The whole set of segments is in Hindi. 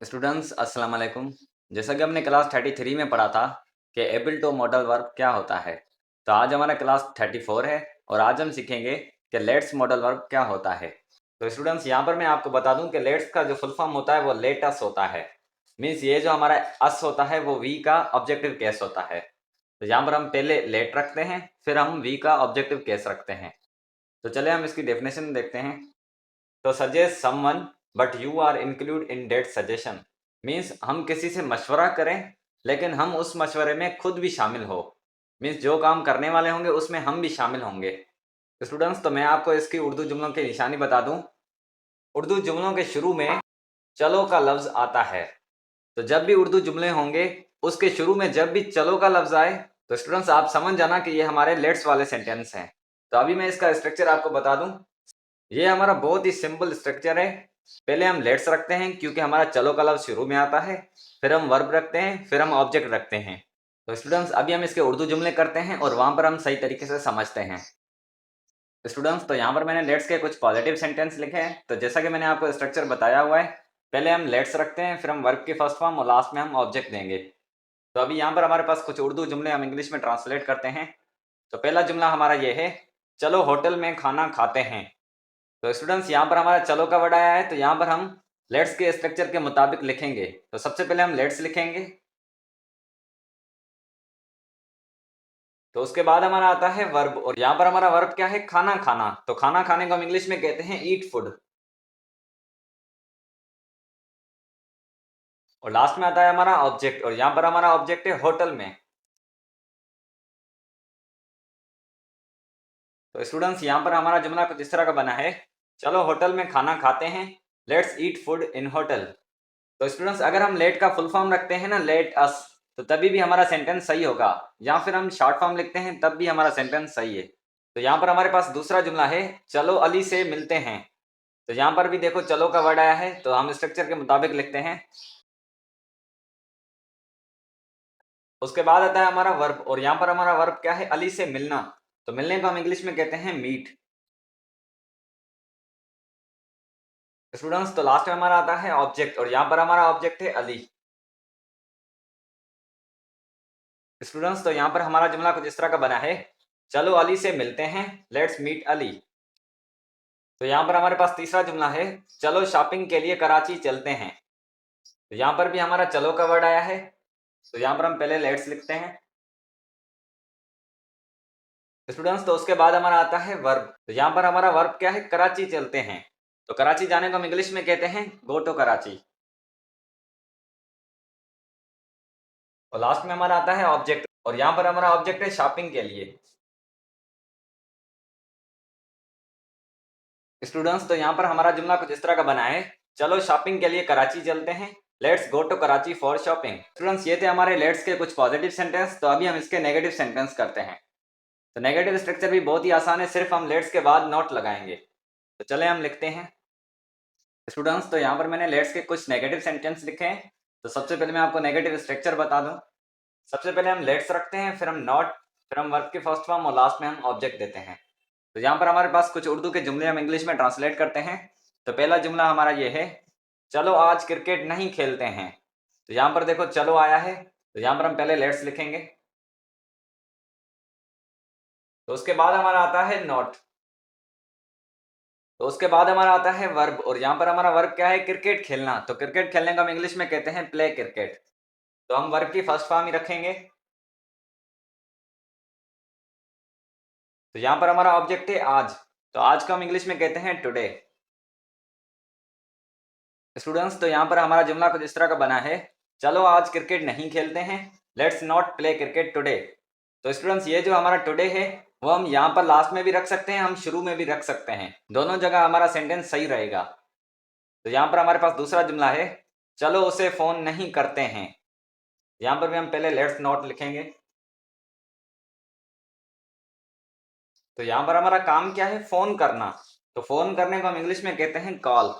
स्टूडेंट्स अस्सलाम वालेकुम। जैसा कि हमने क्लास 33 में पढ़ा था कि एबल टू मॉडल वर्ब क्या होता है, तो आज हमारा क्लास 34 है और आज हम सीखेंगे कि लेट्स मॉडल वर्ब क्या होता है। तो स्टूडेंट्स यहाँ पर मैं आपको बता दूं कि लेट्स का जो फुल फॉर्म होता है वो लेट अस होता है। मीन्स ये जो हमारा अस होता है वो वी का ऑब्जेक्टिव केस होता है। तो यहाँ पर हम पहले लेट रखते हैं, फिर हम वी का ऑब्जेक्टिव केस रखते हैं। तो चले हम इसकी डेफिनेशन देखते हैं। तो suggest someone but you are include in that suggestion. Means हम किसी से मशवरा करें लेकिन हम उस मशवरे में खुद भी शामिल हो। मीन्स जो काम करने वाले होंगे उसमें हम भी शामिल होंगे। तो स्टूडेंट्स, तो मैं आपको इसकी उर्दू जुमलों की निशानी बता दूं। उर्दू जुमलों के शुरू में चलो का लफ्ज आता है। तो जब भी उर्दू जुमले होंगे उसके शुरू में जब भी चलो का लफ्ज आए तो स्टूडेंट्स आप समझ जाना कि ये हमारे लेट्स वाले सेंटेंस हैं। तो अभी मैं इसका स्ट्रक्चर आपको बता दूं। ये हमारा बहुत ही सिंपल स्ट्रक्चर है। पहले हम लेट्स रखते हैं क्योंकि हमारा चलो का लफ्ज शुरू में आता है, फिर हम वर्ब रखते हैं, फिर हम ऑब्जेक्ट रखते हैं। तो स्टूडेंट्स अभी हम इसके उर्दू जुमले करते हैं और वहां पर हम सही तरीके से समझते हैं। स्टूडेंट्स, तो यहाँ पर मैंने लेट्स के कुछ पॉजिटिव सेंटेंस लिखे हैं। तो जैसा कि मैंने आपको स्ट्रक्चर बताया हुआ है, पहले हम लेट्स रखते हैं, फिर हम वर्ब की फर्स्ट फॉर्म और लास्ट में हम ऑब्जेक्ट देंगे। तो अभी यहाँ पर हमारे पास कुछ उर्दू जुमले हम इंग्लिश में ट्रांसलेट करते हैं। तो पहला जुमला हमारा ये है, चलो होटल में खाना खाते हैं। तो स्टूडेंट्स यहाँ पर हमारा चलो का वर्ड आया है, तो यहाँ पर हम लेट्स के स्ट्रक्चर के मुताबिक लिखेंगे। तो सबसे पहले हम लेट्स लिखेंगे, तो उसके बाद हमारा आता है वर्ब, और यहाँ पर हमारा वर्ब क्या है, खाना खाना। तो खाना खाने को हम इंग्लिश में कहते हैं ईट फूड। और लास्ट में आता है हमारा ऑब्जेक्ट, और यहाँ पर हमारा ऑब्जेक्ट है होटल में। तो स्टूडेंट्स यहाँ पर हमारा जुमला कुछ इस तरह का बना है, चलो होटल में खाना खाते हैं, let's eat food in hotel. तो स्टूडेंट्स अगर हम लेट का फुल फॉर्म रखते हैं ना, लेट अस, तो तभी भी हमारा सेंटेंस सही होगा, या फिर हम शॉर्ट फॉर्म लिखते हैं तब भी हमारा सेंटेंस सही है। तो यहाँ पर हमारे पास दूसरा जुमला है, चलो अली से मिलते हैं। तो यहाँ पर भी देखो चलो का वर्ड आया है, तो हम स्ट्रक्चर के मुताबिक लिखते हैं। उसके बाद आता है हमारा वर्ब, और यहाँ पर हमारा वर्ब क्या है, अली से मिलना। तो मिलने को हम इंग्लिश में कहते हैं मीट। स्टूडेंट्स, तो लास्ट में हमारा आता है ऑब्जेक्ट, और यहाँ पर हमारा ऑब्जेक्ट है अली। स्टूडेंट्स, तो यहाँ पर हमारा जुमला कुछ इस तरह का बना है, चलो अली से मिलते हैं, लेट्स मीट अली। तो यहाँ पर हमारे पास तीसरा जुमला है, चलो शॉपिंग के लिए कराची चलते हैं। तो यहाँ पर भी हमारा चलो का वर्ड आया है, तो यहाँ पर हम पहले लेट्स लिखते हैं। स्टूडेंट्स, तो उसके बाद हमारा आता है वर्ब। तो यहाँ पर हमारा वर्ब क्या है, कराची चलते हैं। तो कराची जाने को हम इंग्लिश में कहते हैं गो टू कराची। और लास्ट में हमारा आता है ऑब्जेक्ट, और यहाँ पर हमारा ऑब्जेक्ट है शॉपिंग के लिए। स्टूडेंट्स, तो यहाँ पर हमारा जुमला कुछ इस तरह का बना है, चलो शॉपिंग के लिए कराची चलते हैं, let's go to Karachi for shopping. Students, ये थे हमारे लेट्स के कुछ पॉजिटिव सेंटेंस। तो अभी हम इसके नेगेटिव सेंटेंस करते हैं। तो नेगेटिव स्ट्रक्चर भी बहुत ही आसान है, सिर्फ हम लेट्स के बाद नॉट लगाएंगे। तो चले हम लिखते हैं। स्टूडेंट्स, तो यहाँ पर मैंने लेट्स के कुछ नेगेटिव सेंटेंस लिखे हैं। तो सबसे पहले मैं आपको नेगेटिव स्ट्रक्चर बता दूं। सबसे पहले हम लेट्स रखते हैं, फिर हम नॉट, फिर हम वर्ब की फर्स्ट फॉर्म और लास्ट में हम ऑब्जेक्ट देते हैं। तो यहाँ पर हमारे पास कुछ उर्दू के जुमले हम इंग्लिश में ट्रांसलेट करते हैं। तो पहला जुमला हमारा ये है, चलो आज क्रिकेट नहीं खेलते हैं। तो यहाँ पर देखो चलो आया है, तो यहाँ पर हम पहले लेट्स लिखेंगे। तो उसके बाद हमारा आता है नॉट। तो उसके बाद हमारा आता है वर्ब, और यहाँ पर हमारा वर्ब क्या है, क्रिकेट खेलना। तो क्रिकेट खेलने को हम इंग्लिश में कहते हैं प्ले क्रिकेट। तो हम वर्ब की फर्स्ट फॉर्म ही रखेंगे। तो यहाँ पर हमारा ऑब्जेक्ट है आज। तो आज को हम इंग्लिश में कहते हैं टुडे। स्टूडेंट्स, तो यहाँ पर हमारा जुमला कुछ इस तरह का बना है, चलो आज क्रिकेट नहीं खेलते हैं, let's not play cricket today. तो स्टूडेंट्स, ये जो हमारा टुडे है वो हम यहाँ पर लास्ट में भी रख सकते हैं, हम शुरू में भी रख सकते हैं, दोनों जगह हमारा सेंटेंस सही रहेगा। तो यहाँ पर हमारे पास दूसरा जुमला है, चलो उसे फोन नहीं करते हैं। यहाँ पर भी हम पहले लेट्स नॉट लिखेंगे। तो यहाँ पर हमारा काम क्या है, फोन करना। तो फोन करने को हम इंग्लिश में कहते हैं कॉल।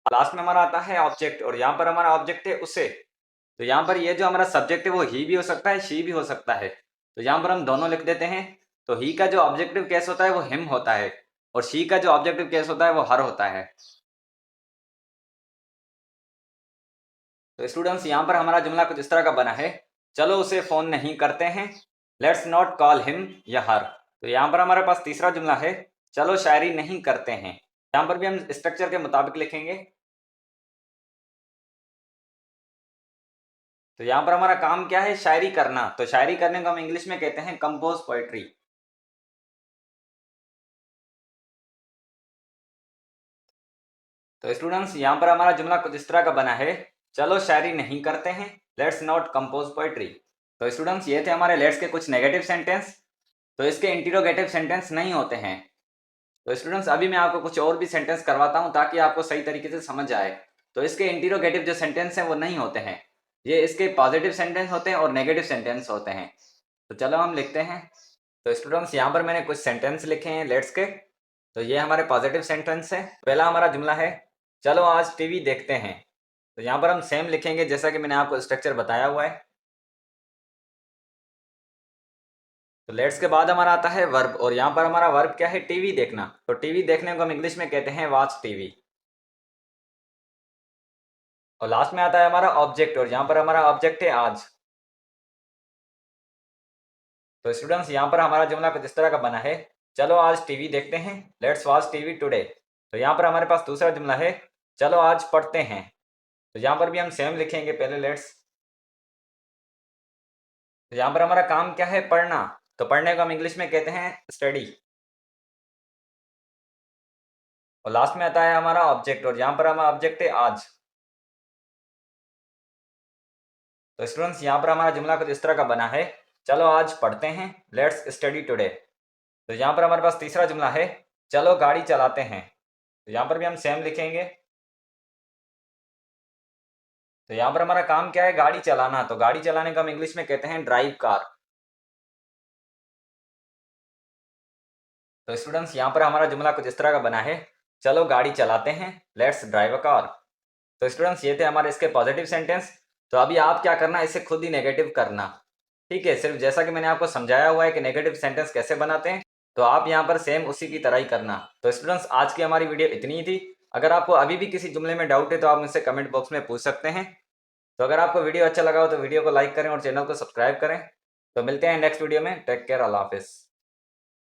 लास्ट में हमारा आता है ऑब्जेक्ट, और यहाँ पर हमारा ऑब्जेक्ट है उसे। तो यहाँ पर ये जो हमारा सब्जेक्ट है वो ही भी हो सकता है, शी भी हो सकता है। तो यहाँ पर हम दोनों लिख देते हैं। तो ही का जो ऑब्जेक्टिव केस होता है वो हिम होता है, और शी का जो ऑब्जेक्टिव केस होता है वो हर होता है। तो स्टूडेंट्स यहाँ पर हमारा जुमला कुछ इस तरह का बना है, चलो उसे फ़ोन नहीं करते हैं, लेट्स नॉट कॉल हिम या हर। तो यहाँ पर हमारे पास तीसरा जुमला है, चलो शायरी नहीं करते हैं। यहाँ पर भी हम स्ट्रक्चर के मुताबिक लिखेंगे। तो यहाँ पर हमारा काम क्या है, शायरी करना। तो शायरी करने को हम इंग्लिश में कहते हैं कंपोज पोएट्री। तो स्टूडेंट्स यहाँ पर हमारा जुमला कुछ इस तरह का बना है, चलो शायरी नहीं करते हैं, लेट्स नॉट कंपोज पोएट्री। तो स्टूडेंट्स ये थे हमारे लेट्स के कुछ नेगेटिव सेंटेंस। तो इसके इंटीरोगेटिव सेंटेंस नहीं होते हैं। तो स्टूडेंट्स अभी मैं आपको कुछ और भी सेंटेंस करवाता हूँ ताकि आपको सही तरीके से समझ आए। तो इसके इंटीरोगेटिव जो सेंटेंस हैं वो नहीं होते हैं, ये इसके पॉजिटिव सेंटेंस होते हैं और नेगेटिव सेंटेंस होते हैं। तो चलो हम लिखते हैं। तो स्टूडेंट्स यहाँ पर मैंने कुछ सेंटेंस लिखे हैं लेट्स के। तो ये हमारे पॉजिटिव सेंटेंस है। पहला हमारा जुमला है, चलो आज टीवी देखते हैं। तो यहाँ पर हम सेम लिखेंगे जैसा कि मैंने आपको स्ट्रक्चर बताया हुआ है। तो लेट्स के बाद हमारा आता है वर्ब, और यहाँ पर हमारा वर्ब क्या है, टीवी देखना। तो टीवी देखने को हम इंग्लिश में कहते हैं वॉच टीवी। और लास्ट में आता है हमारा ऑब्जेक्ट, और यहाँ पर हमारा ऑब्जेक्ट है आज। तो स्टूडेंट्स यहाँ पर हमारा जुमला कुछ इस तरह का बना है, चलो आज टीवी देखते हैं, लेट्स वॉच टीवी टुडे। तो यहाँ पर हमारे पास दूसरा जुमला है, चलो आज पढ़ते हैं। तो यहाँ पर भी हम सेम लिखेंगे पहले लेट्स। तो यहाँ पर हमारा काम क्या है, पढ़ना। तो पढ़ने को हम इंग्लिश में कहते हैं स्टडी। और लास्ट में आता है हमारा ऑब्जेक्ट, और यहाँ पर हमारा ऑब्जेक्ट है आज। तो स्टूडेंट्स यहाँ पर हमारा जुमला कुछ इस तरह का बना है, चलो आज पढ़ते हैं, लेट्स स्टडी टुडे। तो यहाँ पर हमारे पास तीसरा जुमला है, चलो गाड़ी चलाते हैं। तो यहाँ पर भी हम सेम लिखेंगे। तो यहाँ पर हमारा काम क्या है, गाड़ी चलाना। तो गाड़ी चलाने को हम इंग्लिश में कहते हैं ड्राइव कार। तो स्टूडेंट्स यहाँ पर हमारा जुमला कुछ इस तरह का बना है, चलो गाड़ी चलाते हैं, लेट्स ड्राइव अ कार। तो स्टूडेंट्स ये थे हमारे इसके पॉजिटिव सेंटेंस। तो अभी आप क्या करना, इसे खुद ही नेगेटिव करना। ठीक है, सिर्फ जैसा कि मैंने आपको समझाया हुआ है कि नेगेटिव सेंटेंस कैसे बनाते हैं, तो आप यहाँ पर सेम उसी की तरह ही करना। तो स्टूडेंट्स आज की हमारी वीडियो इतनी ही थी। अगर आपको अभी भी किसी जुमले में डाउट है तो आप मुझसे कमेंट बॉक्स में पूछ सकते हैं। तो अगर आपको वीडियो अच्छा लगा हो तो वीडियो को लाइक करें और चैनल को सब्सक्राइब करें। तो मिलते हैं नेक्स्ट वीडियो में। टेक केयर, अल्लाह हाफिज़।